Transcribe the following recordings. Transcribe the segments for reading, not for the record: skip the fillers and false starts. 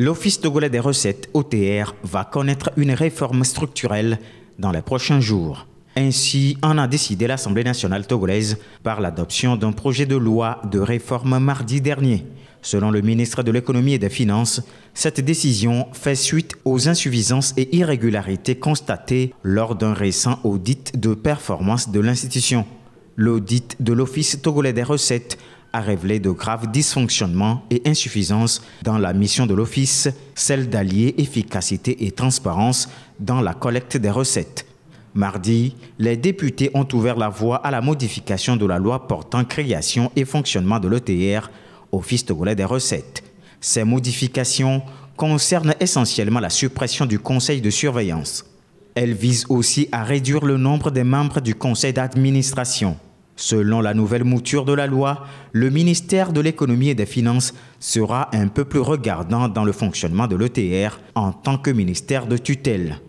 L'Office togolais des recettes, OTR, va connaître une réforme structurelle dans les prochains jours. Ainsi en a décidé l'Assemblée nationale togolaise par l'adoption d'un projet de loi de réforme mardi dernier. Selon le ministre de l'Économie et des Finances, cette décision fait suite aux insuffisances et irrégularités constatées lors d'un récent audit de performance de l'institution. L'audit de l'Office togolais des recettes a révélé de graves dysfonctionnements et insuffisances dans la mission de l'Office, celle d'allier efficacité et transparence dans la collecte des recettes. Mardi, les députés ont ouvert la voie à la modification de la loi portant création et fonctionnement de l'OTR, Office togolais des recettes. Ces modifications concernent essentiellement la suppression du conseil de surveillance. Elles visent aussi à réduire le nombre des membres du conseil d'administration. Selon la nouvelle mouture de la loi, le ministère de l'Économie et des Finances sera un peu plus regardant dans le fonctionnement de l'ETR en tant que ministère de tutelle.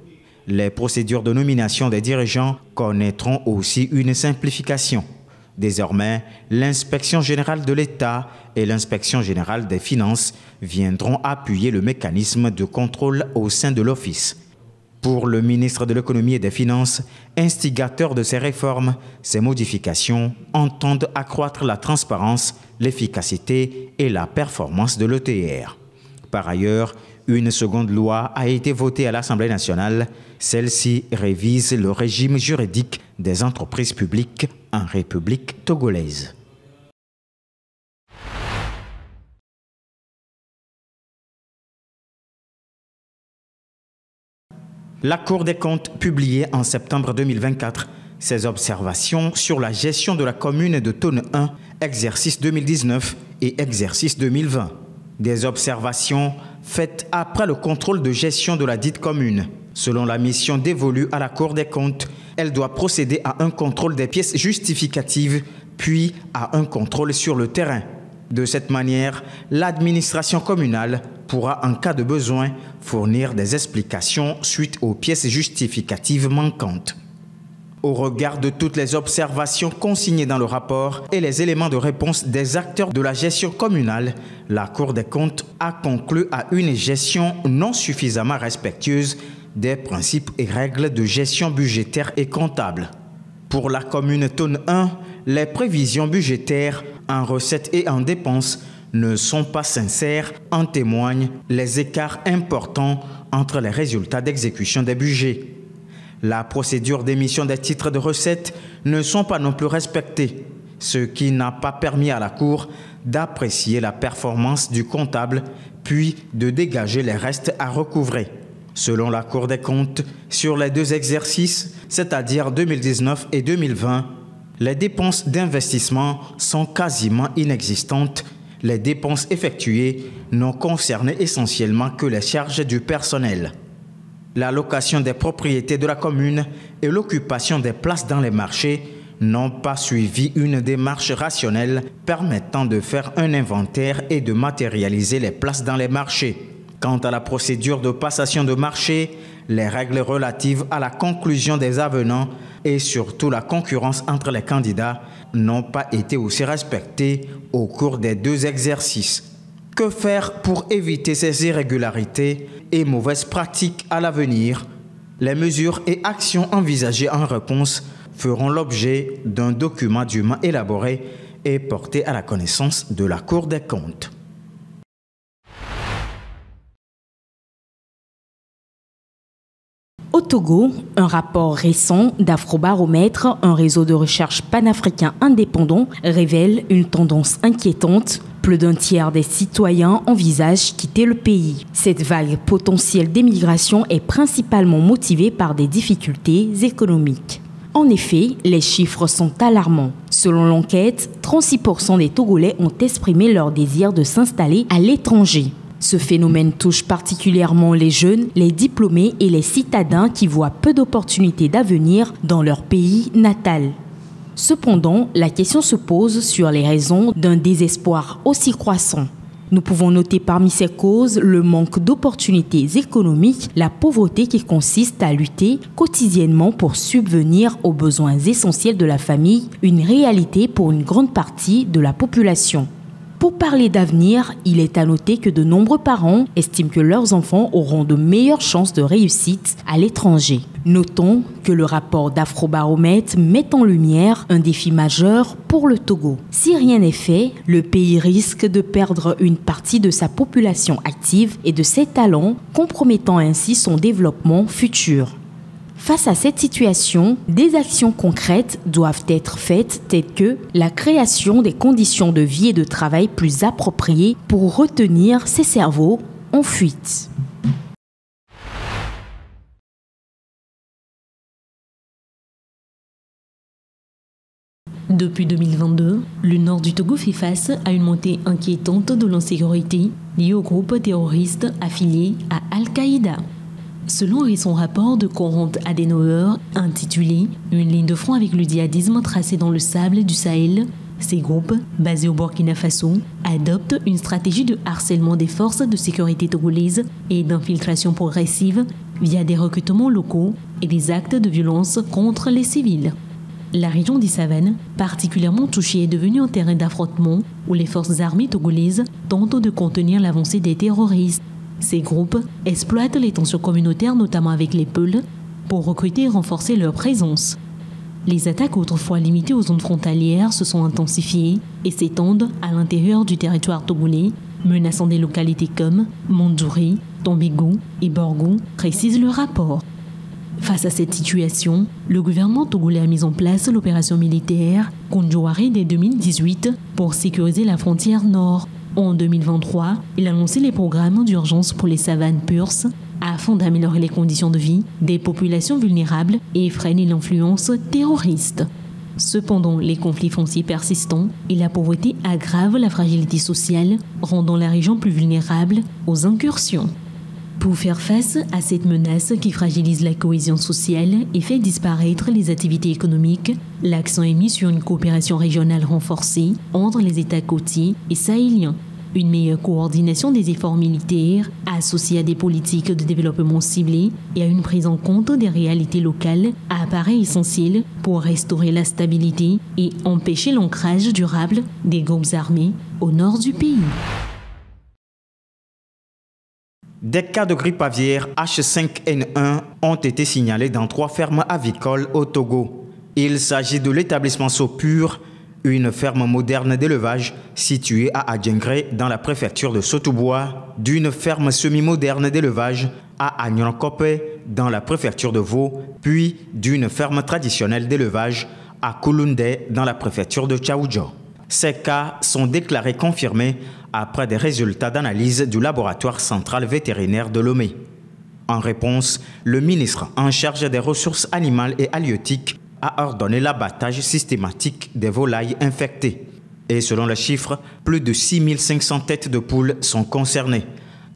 Les procédures de nomination des dirigeants connaîtront aussi une simplification. Désormais, l'Inspection générale de l'État et l'Inspection générale des Finances viendront appuyer le mécanisme de contrôle au sein de l'Office. Pour le ministre de l'Économie et des Finances, instigateur de ces réformes, ces modifications entendent accroître la transparence, l'efficacité et la performance de l'ETR. Par ailleurs, une seconde loi a été votée à l'Assemblée nationale. Celle-ci révise le régime juridique des entreprises publiques en République togolaise. La Cour des comptes publiait en septembre 2024 ses observations sur la gestion de la commune de Tonne 1, exercice 2019 et exercice 2020. Des observations faites après le contrôle de gestion de la dite commune. Selon la mission dévolue à la Cour des comptes, elle doit procéder à un contrôle des pièces justificatives, puis à un contrôle sur le terrain. De cette manière, l'administration communale pourra, en cas de besoin, fournir des explications suite aux pièces justificatives manquantes. Au regard de toutes les observations consignées dans le rapport et les éléments de réponse des acteurs de la gestion communale, la Cour des comptes a conclu à une gestion non suffisamment respectueuse des principes et règles de gestion budgétaire et comptable. Pour la commune Tonne 1, les prévisions budgétaires en recettes et en dépenses ne sont pas sincères, en témoignent les écarts importants entre les résultats d'exécution des budgets. La procédure d'émission des titres de recettes ne sont pas non plus respectées, ce qui n'a pas permis à la Cour d'apprécier la performance du comptable, puis de dégager les restes à recouvrer. Selon la Cour des comptes, sur les deux exercices, c'est-à-dire 2019 et 2020, les dépenses d'investissement sont quasiment inexistantes. Les dépenses effectuées n'ont concerné essentiellement que les charges du personnel. La location des propriétés de la commune et l'occupation des places dans les marchés n'ont pas suivi une démarche rationnelle permettant de faire un inventaire et de matérialiser les places dans les marchés. Quant à la procédure de passation de marché, les règles relatives à la conclusion des avenants et surtout la concurrence entre les candidats n'ont pas été aussi respectées au cours des deux exercices. Que faire pour éviter ces irrégularités et mauvaises pratiques à l'avenir? Les mesures et actions envisagées en réponse feront l'objet d'un document dûment élaboré et porté à la connaissance de la Cour des comptes. Au Togo, un rapport récent d'Afrobaromètre, un réseau de recherche panafricain indépendant, révèle une tendance inquiétante. Plus d'un tiers des citoyens envisagent quitter le pays. Cette vague potentielle d'émigration est principalement motivée par des difficultés économiques. En effet, les chiffres sont alarmants. Selon l'enquête, 36% des Togolais ont exprimé leur désir de s'installer à l'étranger. Ce phénomène touche particulièrement les jeunes, les diplômés et les citadins qui voient peu d'opportunités d'avenir dans leur pays natal. Cependant, la question se pose sur les raisons d'un désespoir aussi croissant. Nous pouvons noter parmi ces causes le manque d'opportunités économiques, la pauvreté qui consiste à lutter quotidiennement pour subvenir aux besoins essentiels de la famille, une réalité pour une grande partie de la population. Pour parler d'avenir, il est à noter que de nombreux parents estiment que leurs enfants auront de meilleures chances de réussite à l'étranger. Notons que le rapport d'Afrobaromètre met en lumière un défi majeur pour le Togo. Si rien n'est fait, le pays risque de perdre une partie de sa population active et de ses talents, compromettant ainsi son développement futur. Face à cette situation, des actions concrètes doivent être faites telles que la création des conditions de vie et de travail plus appropriées pour retenir ces cerveaux en fuite. Depuis 2022, le nord du Togo fait face à une montée inquiétante de l'insécurité liée au groupe terroriste affilié à Al-Qaïda. Selon un récent rapport de Konrad Adenauer intitulé « Une ligne de front avec le djihadisme tracée dans le sable du Sahel », ces groupes, basés au Burkina Faso, adoptent une stratégie de harcèlement des forces de sécurité togolaises et d'infiltration progressive via des recrutements locaux et des actes de violence contre les civils. La région des Savanes, particulièrement touchée, est devenue un terrain d'affrontement où les forces armées togolaises tentent de contenir l'avancée des terroristes. Ces groupes exploitent les tensions communautaires, notamment avec les Peuls, pour recruter et renforcer leur présence. Les attaques autrefois limitées aux zones frontalières se sont intensifiées et s'étendent à l'intérieur du territoire togolais, menaçant des localités comme Mandjouri, Tombégo et Borgou, précise le rapport. Face à cette situation, le gouvernement togolais a mis en place l'opération militaire Kondjouaré dès 2018 pour sécuriser la frontière nord. En 2023, il a lancé les programmes d'urgence pour les savanes PURS afin d'améliorer les conditions de vie des populations vulnérables et freiner l'influence terroriste. Cependant, les conflits fonciers persistants et la pauvreté aggravent la fragilité sociale, rendant la région plus vulnérable aux incursions. Pour faire face à cette menace qui fragilise la cohésion sociale et fait disparaître les activités économiques, l'accent est mis sur une coopération régionale renforcée entre les États côtiers et sahéliens. Une meilleure coordination des efforts militaires associée à des politiques de développement ciblées et à une prise en compte des réalités locales apparaît essentielle pour restaurer la stabilité et empêcher l'ancrage durable des groupes armés au nord du pays. Des cas de grippe aviaire H5N1 ont été signalés dans 3 fermes avicoles au Togo. Il s'agit de l'établissement Sopur, une ferme moderne d'élevage située à Adjengré dans la préfecture de Sotouboua, d'une ferme semi-moderne d'élevage à Agnonkopé dans la préfecture de Vaud, puis d'une ferme traditionnelle d'élevage à Kouloundé dans la préfecture de Tchaoudjo. Ces cas sont déclarés confirmés après des résultats d'analyse du laboratoire central vétérinaire de Lomé. En réponse, le ministre en charge des ressources animales et halieutiques a ordonné l'abattage systématique des volailles infectées. Et selon les chiffres, plus de 6500 têtes de poules sont concernées.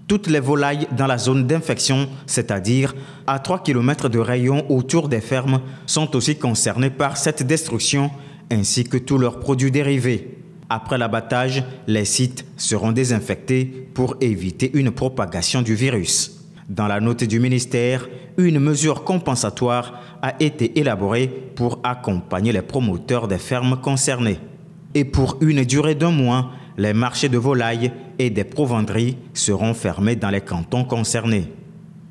Toutes les volailles dans la zone d'infection, c'est-à-dire à 3 km de rayon autour des fermes, sont aussi concernées par cette destruction, ainsi que tous leurs produits dérivés. Après l'abattage, les sites seront désinfectés pour éviter une propagation du virus. Dans la note du ministère, une mesure compensatoire a été élaborée pour accompagner les promoteurs des fermes concernées. Et pour une durée d'1 mois, les marchés de volailles et des provenderies seront fermés dans les cantons concernés.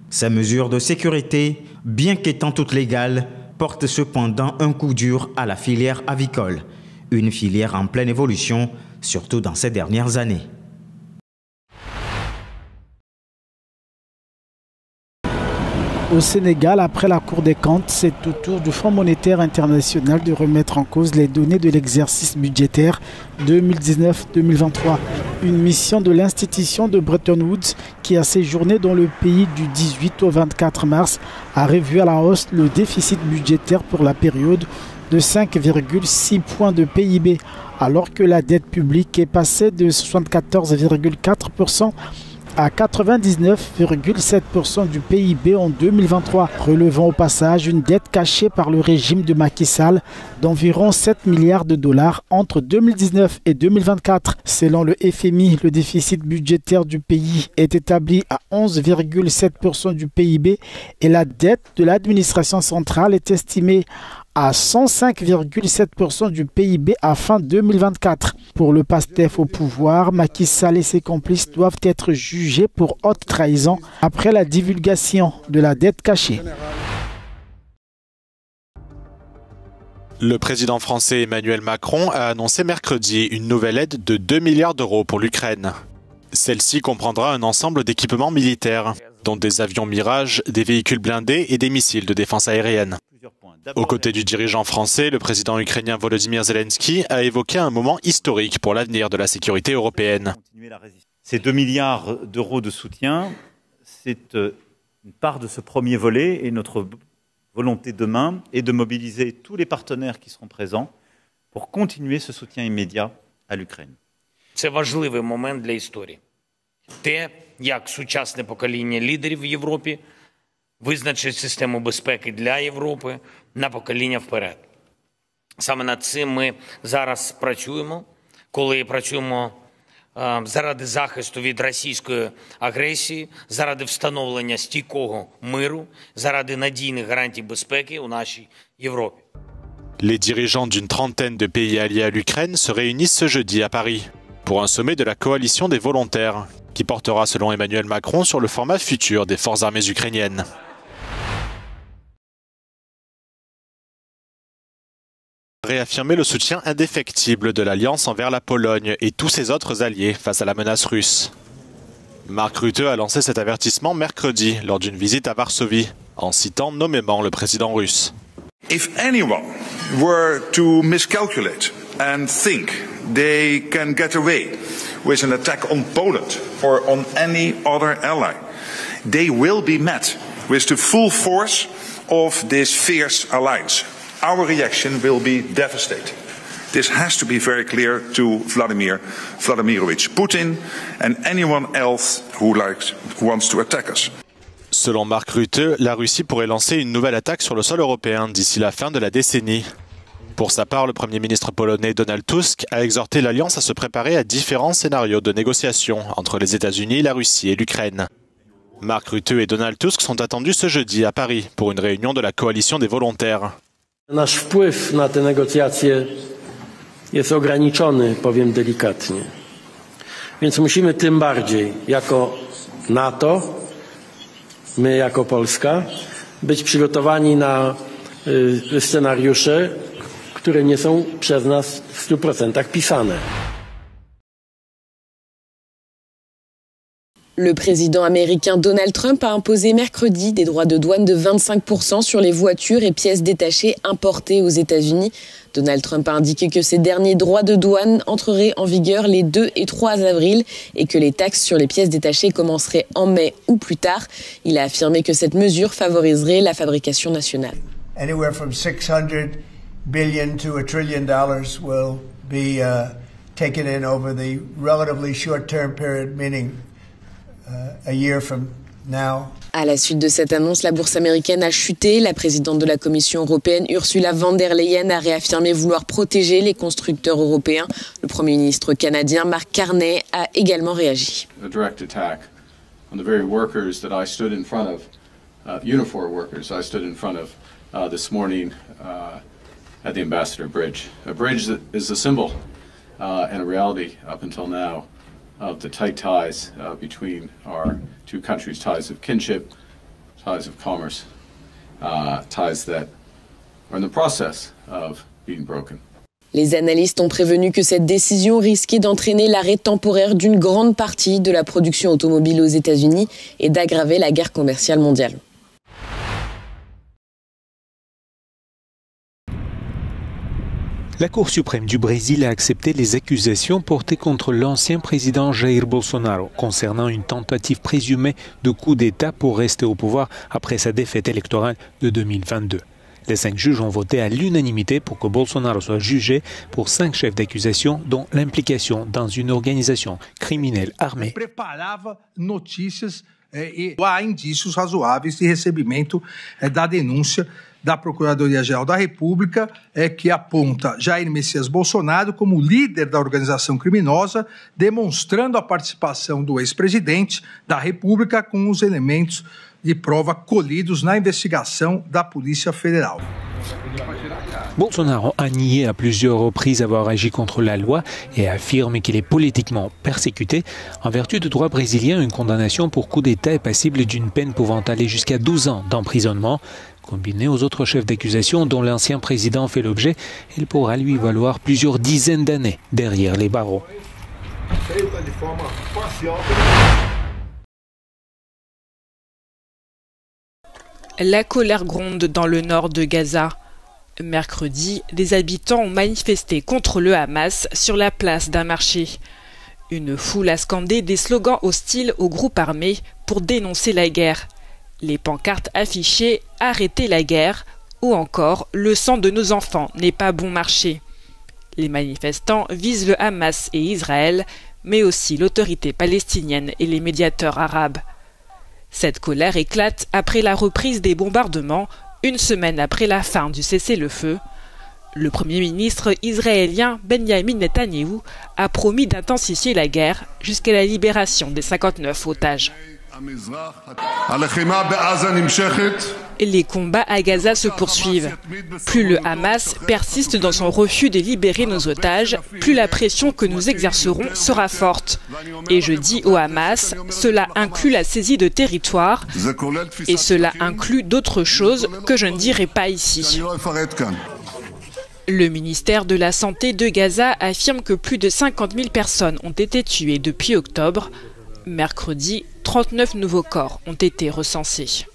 Ces mesures de sécurité, bien qu'étant toutes légales, portent cependant un coup dur à la filière avicole, une filière en pleine évolution, surtout dans ces dernières années. Au Sénégal, après la Cour des comptes, c'est au tour du Fonds monétaire international de remettre en cause les données de l'exercice budgétaire 2019-2023. Une mission de l'institution de Bretton Woods qui a séjourné dans le pays du 18 au 24 mars a revu à la hausse le déficit budgétaire pour la période de 5,6 points de PIB, alors que la dette publique est passée de 74,4% à 99,7% du PIB en 2023, relevant au passage une dette cachée par le régime de Macky Sall d'environ 7 milliards de dollars entre 2019 et 2024. Selon le FMI, le déficit budgétaire du pays est établi à 11,7% du PIB et la dette de l'administration centrale est estimée à 105,7% du PIB à fin 2024. Pour le PASTEF au pouvoir, Macky Sall et ses complices doivent être jugés pour haute trahison après la divulgation de la dette cachée. Le président français Emmanuel Macron a annoncé mercredi une nouvelle aide de 2 milliards d'euros pour l'Ukraine. Celle-ci comprendra un ensemble d'équipements militaires, dont des avions Mirage, des véhicules blindés et des missiles de défense aérienne. Aux côtés du dirigeant français, le président ukrainien Volodymyr Zelensky a évoqué un moment historique pour l'avenir de la sécurité européenne. Ces 2 milliards d'euros de soutien, c'est une part de ce premier volet et notre volonté demain est de mobiliser tous les partenaires qui seront présents pour continuer ce soutien immédiat à l'Ukraine. Це важливий момент для історії. Те, як сучасне покоління лідерів в Європі визначить систему безпеки для Європи на покоління вперед. Саме над цим ми зараз працюємо, коли працюємо заради захисту від російської агресії, заради встановлення стійкого миру, заради надійних гарантій безпеки у нашій Європі. Les dirigeants d'une trentaine de pays alliés à l'Ukraine se réunissent ce jeudi à Paris pour un sommet de la coalition des volontaires, qui portera selon Emmanuel Macron sur le format futur des forces armées ukrainiennes. Réaffirmer le soutien indéfectible de l'Alliance envers la Pologne et tous ses autres alliés face à la menace russe. Mark Rutte a lancé cet avertissement mercredi lors d'une visite à Varsovie, en citant nommément le président russe. If anyone were to miscalculate and think they can get away with an attack on Poland or on any other ally, they will be met with the full force of this fierce alliance. Our reaction will be devastating. This has to be very clear to Vladimir Vladimirovich Putin and anyone else who wants to attack us. Selon Mark Rutte, la Russie pourrait lancer une nouvelle attaque sur le sol européen d'ici la fin de la décennie. Pour sa part, le Premier ministre polonais Donald Tusk a exhorté l'Alliance à se préparer à différents scénarios de négociation entre les États-Unis, la Russie et l'Ukraine. Mark Rutte et Donald Tusk sont attendus ce jeudi à Paris pour une réunion de la coalition des volontaires. Nasz wpływ na te negocjacje jest ograniczony, powiem delikatnie. Więc musimy tym bardziej jako NATO, my jako Polska, być przygotowani na scenariusze, które nie są przez nas w 100% pisane. Le président américain Donald Trump a imposé mercredi des droits de douane de 25% sur les voitures et pièces détachées importées aux États-Unis. Donald Trump a indiqué que ces derniers droits de douane entreraient en vigueur les 2 et 3 avril et que les taxes sur les pièces détachées commenceraient en mai ou plus tard. Il a affirmé que cette mesure favoriserait la fabrication nationale. Anywhere from 600 billion to $1 trillion will be taken in over the relatively short-term period, meaning a year from now. À la suite de cette annonce, la bourse américaine a chuté. La présidente de la Commission européenne, Ursula von der Leyen, a réaffirmé vouloir protéger les constructeurs européens. Le Premier ministre canadien, Mark Carney, a également réagi. A direct attack on the very workers that I stood in front of, Unifor workers I stood in front of this morning at the Ambassador Bridge. A bridge that is a symbol and a reality up until now of the tight ties between our two countries, ties of kinship, ties of commerce, ties that are in the process of being broken. Les analystes ont prévenu que cette décision risquait d'entraîner l'arrêt temporaire d'une grande partie de la production automobile aux États-Unis et d'aggraver la guerre commerciale mondiale. La Cour suprême du Brésil a accepté les accusations portées contre l'ancien président Jair Bolsonaro concernant une tentative présumée de coup d'État pour rester au pouvoir après sa défaite électorale de 2022. Les 5 juges ont voté à l'unanimité pour que Bolsonaro soit jugé pour 5 chefs d'accusation, dont l'implication dans une organisation criminelle armée. Preparava notícias e há indícios razoáveis de recebimento da denúncia da Procuradoria-Geral da República, que aponta Jair Messias Bolsonaro como líder da organização criminosa, demonstrando a participação do ex-presidente da República com os elementos de prova colhidos na investigação da Polícia Federal. Bolsonaro a nié à plusieurs reprises avoir agi contre la loi et affirme qu'il est politiquement persécuté. En vertu du droit brésilien, une condamnation pour coup d'État est passible d'une peine pouvant aller jusqu'à 12 ans d'emprisonnement. Combiné aux autres chefs d'accusation dont l'ancien président fait l'objet, il pourra lui valoir plusieurs dizaines d'années derrière les barreaux. La colère gronde dans le nord de Gaza. Mercredi, des habitants ont manifesté contre le Hamas sur la place d'un marché. Une foule a scandé des slogans hostiles aux groupes armés pour dénoncer la guerre. Les pancartes affichaient « Arrêtez la guerre » ou encore « Le sang de nos enfants n'est pas bon marché ». Les manifestants visent le Hamas et Israël, mais aussi l'autorité palestinienne et les médiateurs arabes. Cette colère éclate après la reprise des bombardements, une semaine après la fin du cessez-le-feu. Le Premier ministre israélien Benjamin Netanyahou a promis d'intensifier la guerre jusqu'à la libération des 59 otages. Les combats à Gaza se poursuivent. Plus le Hamas persiste dans son refus de libérer nos otages, plus la pression que nous exercerons sera forte. Et je dis au Hamas, cela inclut la saisie de territoire et cela inclut d'autres choses que je ne dirai pas ici. Le ministère de la Santé de Gaza affirme que plus de 50 000 personnes ont été tuées depuis octobre. Mercredi, 39 nouveaux corps ont été recensés.